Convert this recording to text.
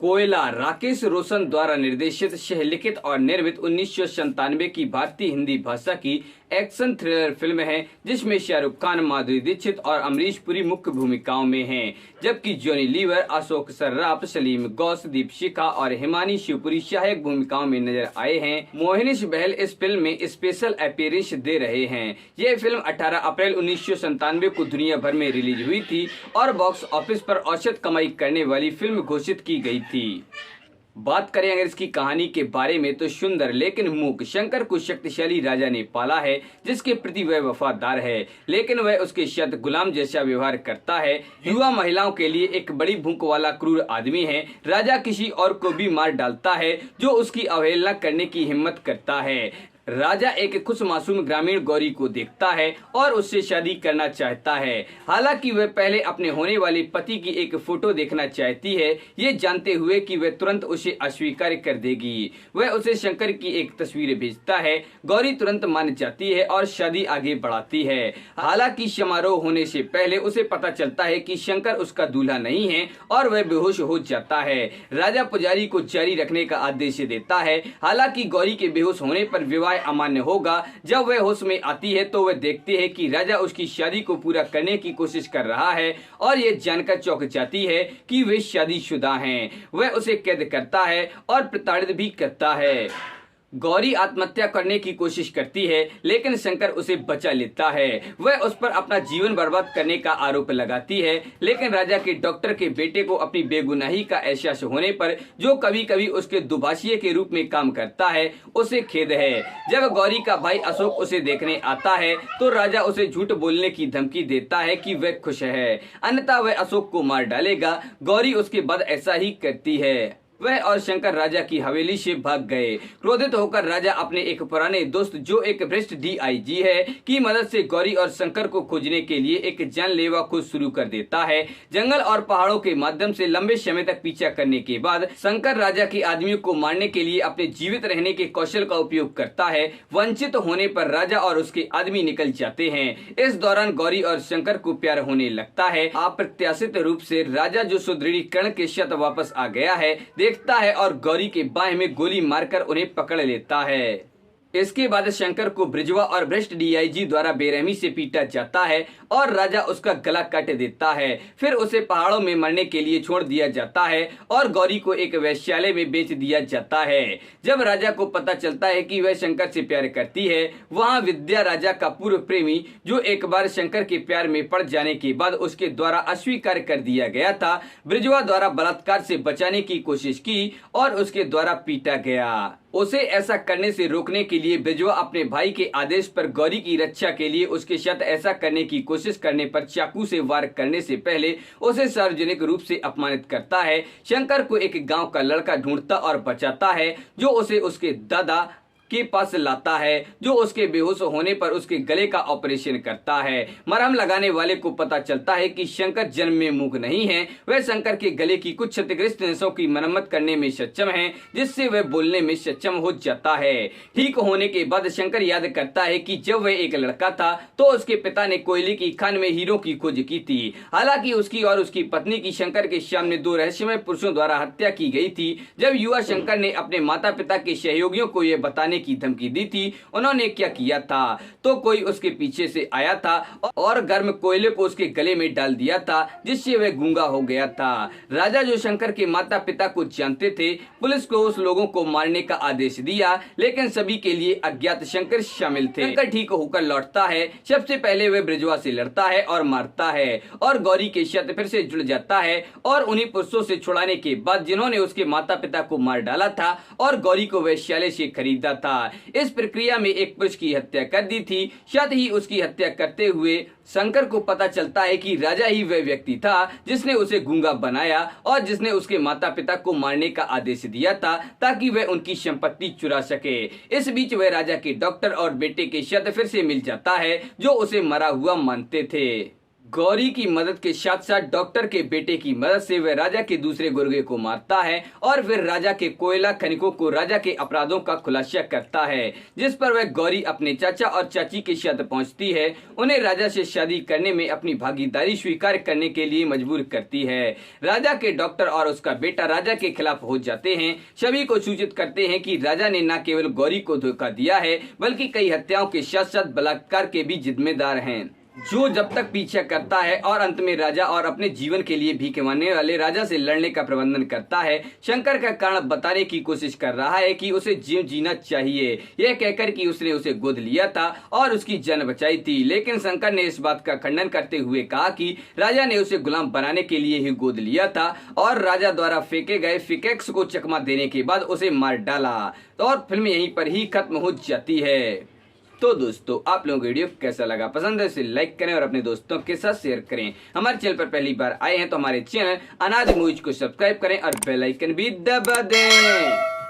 कोयला राकेश रोशन द्वारा निर्देशित, सह लिखित और निर्मित 1997 की भारतीय हिंदी भाषा की एक्शन थ्रिलर फिल्म है, जिसमें शाहरुख खान, माधुरी दीक्षित और अमरीश पुरी मुख्य भूमिकाओं में हैं, जबकि जॉनी लीवर, अशोक सर्राफ, सलीम गौस, दीपशिखा और हिमानी शिवपुरी सहायक भूमिकाओं में नजर आए हैं। मोहनीश बहल इस फिल्म में स्पेशल अपीयरेंस दे रहे हैं। यह फिल्म 18 अप्रैल 1997 को दुनिया भर में रिलीज हुई थी और बॉक्स ऑफिस पर औसत कमाई करने वाली फिल्म घोषित की गई थी। बात करें अगर इसकी कहानी के बारे में तो सुंदर लेकिन मूक शंकर को शक्तिशाली राजा ने पाला है, जिसके प्रति वह वफादार है, लेकिन वह उसके साथ गुलाम जैसा व्यवहार करता है। युवा महिलाओं के लिए एक बड़ी भूख वाला क्रूर आदमी है। राजा किसी और को भी मार डालता है जो उसकी अवहेलना करने की हिम्मत करता है। राजा एक खुश मासूम ग्रामीण गौरी को देखता है और उससे शादी करना चाहता है। हालांकि वह पहले अपने होने वाले पति की एक फोटो देखना चाहती है, ये जानते हुए कि वह तुरंत उसे अस्वीकार कर देगी। वह उसे शंकर की एक तस्वीर भेजता है। गौरी तुरंत मान जाती है और शादी आगे बढ़ाती है। हालांकि समारोह होने से पहले उसे पता चलता है कि शंकर उसका दूल्हा नहीं है और वह बेहोश हो जाता है। राजा पुजारी को जारी रखने का आदेश देता है। हालांकि गौरी के बेहोश होने पर विवाह अमान्य होगा। जब वह होश में आती है तो वह देखती है कि राजा उसकी शादी को पूरा करने की कोशिश कर रहा है और ये जानकर चौंक जाती है कि वे शादीशुदा हैं। वह उसे कैद करता है और प्रताड़ित भी करता है। गौरी आत्महत्या करने की कोशिश करती है, लेकिन शंकर उसे बचा लेता है। वह उस पर अपना जीवन बर्बाद करने का आरोप लगाती है, लेकिन राजा के डॉक्टर के बेटे को अपनी बेगुनाही का एहसास होने पर, जो कभी कभी उसके दुभाषिए के रूप में काम करता है, उसे खेद है। जब गौरी का भाई अशोक उसे देखने आता है तो राजा उसे झूठ बोलने की धमकी देता है कि वह खुश है, अन्यथा वह अशोक को मार डालेगा। गौरी उसके बाद ऐसा ही करती है। वह और शंकर राजा की हवेली से भाग गए। क्रोधित होकर राजा अपने एक पुराने दोस्त, जो एक भ्रष्ट डीआईजी है, की मदद से गौरी और शंकर को खोजने के लिए एक जानलेवा खोज शुरू कर देता है। जंगल और पहाड़ों के माध्यम से लंबे समय तक पीछा करने के बाद शंकर राजा के आदमियों को मारने के लिए अपने जीवित रहने के कौशल का उपयोग करता है। वंचित होने पर राजा और उसके आदमी निकल जाते हैं। इस दौरान गौरी और शंकर को प्यार होने लगता है। अप्रत्याशित रूप से राजा, जो सुदृढ़ीकरण के साथ वापस आ गया है, देखता है और गौरी के बाएं में गोली मारकर उन्हें पकड़ लेता है। इसके बाद शंकर को ब्रिजवा और भ्रष्ट डीआईजी द्वारा बेरहमी से पीटा जाता है और राजा उसका गला काट देता है। फिर उसे पहाड़ों में मरने के लिए छोड़ दिया जाता है और गौरी को एक वेश्यालय में बेच दिया जाता है। जब राजा को पता चलता है कि वह शंकर से प्यार करती है, वहाँ विद्या, राजा का पूर्व प्रेमी, जो एक बार शंकर के प्यार में पड़ जाने के बाद उसके द्वारा अस्वीकार कर दिया गया था, ब्रिजवा द्वारा बलात्कार से बचाने की कोशिश की और उसके द्वारा पीटा गया। उसे ऐसा करने से रोकने के लिए ब्रिजवा अपने भाई के आदेश पर गौरी की रक्षा के लिए उसके साथ ऐसा करने की कोशिश करने पर चाकू से वार करने से पहले उसे सार्वजनिक रूप से अपमानित करता है। शंकर को एक गांव का लड़का ढूंढता और बचाता है, जो उसे उसके दादा के पास लाता है, जो उसके बेहोश होने पर उसके गले का ऑपरेशन करता है। मरहम लगाने वाले को पता चलता है कि शंकर जन्म में मूक नहीं है। वह शंकर के गले की कुछ क्षतिग्रस्त नसों की मरम्मत करने में सक्षम है, जिससे वह बोलने में सक्षम हो जाता है। ठीक होने के बाद शंकर याद करता है कि जब वह एक लड़का था तो उसके पिता ने कोयले की खान में हीरो की खोज की थी। हालांकि उसकी और उसकी पत्नी की शंकर के सामने दो रहस्यमय पुरुषों द्वारा हत्या की गई थी। जब युवा शंकर ने अपने माता पिता के सहयोगियों को यह बताने की धमकी दी थी, उन्होंने क्या किया था, तो कोई उसके पीछे से आया था और गर्म कोयले को उसके गले में डाल दिया था, जिससे वह गूंगा हो गया था। राजा, जो शंकर के माता पिता को जानते थे, पुलिस को उस लोगों को मारने का आदेश दिया, लेकिन सभी के लिए अज्ञात शंकर शामिल थे। शंकर ठीक होकर लौटता है। सबसे पहले वह ब्रिजवा से लड़ता है और मारता है और गौरी के साथ फिर से जुड़ जाता है और उन्हीं पुरुषों से छुड़ाने के बाद जिन्होंने उसके माता पिता को मार डाला था और गौरी को वैश्यालय से खरीदा था। इस प्रक्रिया में एक पुरुष की हत्या कर दी थी। साथ ही उसकी हत्या करते हुए शंकर को पता चलता है कि राजा ही वह व्यक्ति था जिसने उसे गूंगा बनाया और जिसने उसके माता पिता को मारने का आदेश दिया था, ताकि वह उनकी संपत्ति चुरा सके। इस बीच वह राजा के डॉक्टर और बेटे के साथ फिर से मिल जाता है, जो उसे मरा हुआ मानते थे। गौरी की मदद के साथ साथ डॉक्टर के बेटे की मदद से वह राजा के दूसरे गुर्गे को मारता है और फिर राजा के कोयला खनिकों को राजा के अपराधों का खुलासा करता है, जिस पर वह गौरी अपने चाचा और चाची के साथ पहुंचती है। उन्हें राजा से शादी करने में अपनी भागीदारी स्वीकार करने के लिए मजबूर करती है। राजा के डॉक्टर और उसका बेटा राजा के खिलाफ हो जाते हैं, सभी को सूचित करते हैं कि राजा ने न केवल गौरी को धोखा दिया है बल्कि कई हत्याओं के साथ साथ बलात्कार के भी जिम्मेदार हैं, जो जब तक पीछा करता है और अंत में राजा और अपने जीवन के लिए भीख मांगने वाले राजा से लड़ने का प्रबंधन करता है। शंकर का कारण बताने की कोशिश कर रहा है कि उसे जीवन जीना चाहिए, यह कहकर कि उसने उसे गोद लिया था और उसकी जान बचाई थी, लेकिन शंकर ने इस बात का खंडन करते हुए कहा कि राजा ने उसे गुलाम बनाने के लिए ही गोद लिया था और राजा द्वारा फेंके गए पिकैक्स को चकमा देने के बाद उसे मार डाला। और फिल्म यहीं पर ही खत्म हो जाती है। तो दोस्तों, आप लोगों को वीडियो कैसा लगा? पसंद है इसे लाइक करें और अपने दोस्तों के साथ शेयर करें। हमारे चैनल पर पहली बार आए हैं तो हमारे चैनल अनाज मूवीज को सब्सक्राइब करें और बेल आइकन भी दबा दें।